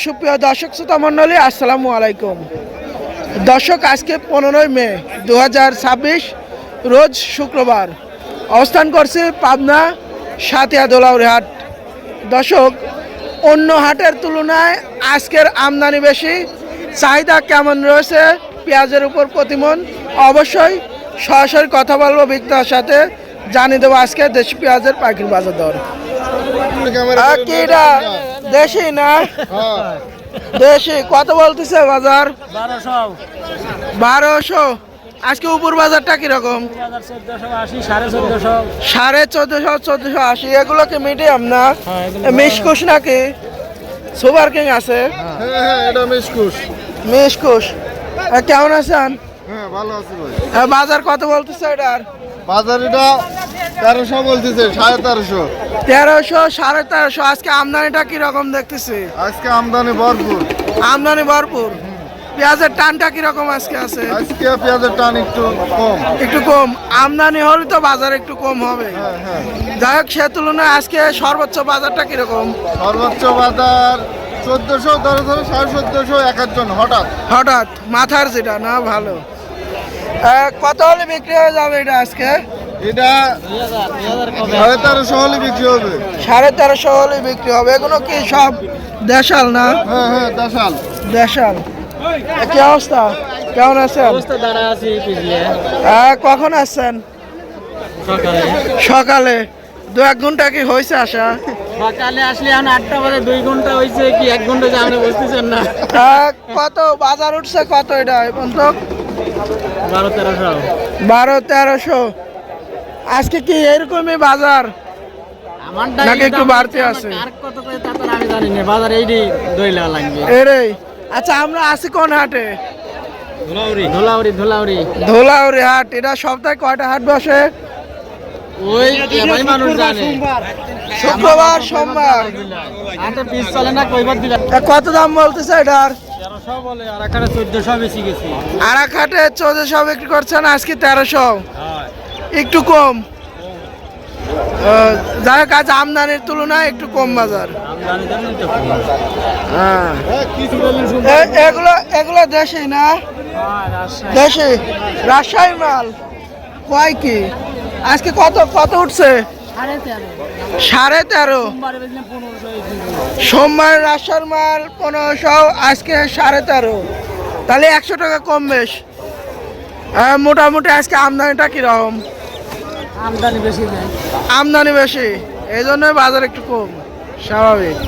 সুপ্রিয় দর্শক শ্রোতা মণ্ডলী, আসসালামু আলাইকুম। দর্শক, আজকে 15 মে 2026 রোজ শুক্রবার। অবস্থান করছি পাবনা সাতিয়া দোলাউরি হাট। দর্শক, অন্য হাটের তুলনায় আজকের আমদানি বেশি। চাহিদা কেমন রয়েছে পেঁয়াজের উপর প্রতিমন? অবশ্যই সরাসরি কথা বলবো বিক্রেতার সাথে, জানিয়ে দেবো আজকে দেশি পেঁয়াজের পাইকারি বাজার দর। দেশি না দেশি কত বলতেছে বাজার? 1200। আজকে উপর বাজারটা কিরকম? 1450 এগুলো কি মিডিয়াম না মিশকুশ নাকি সুপার কিং আছে? মিশকুশ। কেমন আছেন? ভালো আছি ভাই। বাজার কত বলতেছে এটার? বাজার এটা 1300 বলতেছে, 1350। 1300 1350। আজকে আমদানিটা কিরকম দেখতেছি? আজকে আমদানি ভরপুর। আমদানি ভরপুর। পেঁয়াজের টানটা কিরকম আজকে আছে? আজকে পেঁয়াজের টান একটু কম। একটু কম। আমদানি হলে তো বাজার একটু কম হবে। যাই হোক, সে তুলনায় আজকে সর্বোচ্চ বাজারটা কিরকম? সর্বোচ্চ বাজার 1400, ধরো 1450 এক একজন। হঠাৎ মাথার যেটা না ভালো। কত হলে বিক্রি হয়ে যাবে এটা আজকে? এটা 1350 হলে বিক্রি হবে। 1350 হলে বিক্রি হবে। এগুলো কি সব দেশাল না? হ্যাঁ দেশাল। দেশাল। কি অবস্থা? কেমন আছেন? কখন আসছেন? সকালে। 2-1 ঘন্টা কি হয়েছে আসা? সকালে আসলে এখন 8টা বাজে, 2 ঘন্টা হয়েছে কি 1 ঘন্টা যে আপনি বুঝতেছেন না। কত বাজার উঠছে কত এটা এখন তো? 12-1300। 12-1300। আজকে কি এরকমই বাজার নাকি একটু বাড়তি আছে? আর কত করে তা তো আমি জানি না, বাজার এইডি দইলা লাগবে এরে। আচ্ছা, আমরা আছি কোন হাটে? ধোলাউরি হাট। এটা সপ্তাহে কয়টা হাট বসে? ওই ভাই মানুষ জানে। শুক্রবার সোমবার। হাটে পিস চলে না, কইবার দিলা। কত দাম বলতেছে এটার? 1300 বলে, আর এখানে 1400 বেশি গেছি। আর এক হাটে 1400 বিক্রি করছেন, আজকে 1300। একটু কম। যাই হোক, আজ আমদানির তুলনায় একটু কম বাজার। হ্যাঁ, এগুলো দেশি না? দেশি রাজশাহী মাল। কয় কি আজকে কত উঠছে? 13.5। সোমবার রাজশাহীর মাল 1500, আজকে 13.5। তাহলে 100 টাকা কম বেশ। মোটামুটি আজকে আমদানিটা কিরকম? আমদানি বেশি, এই জন্য বাজার একটু কম, স্বাভাবিক।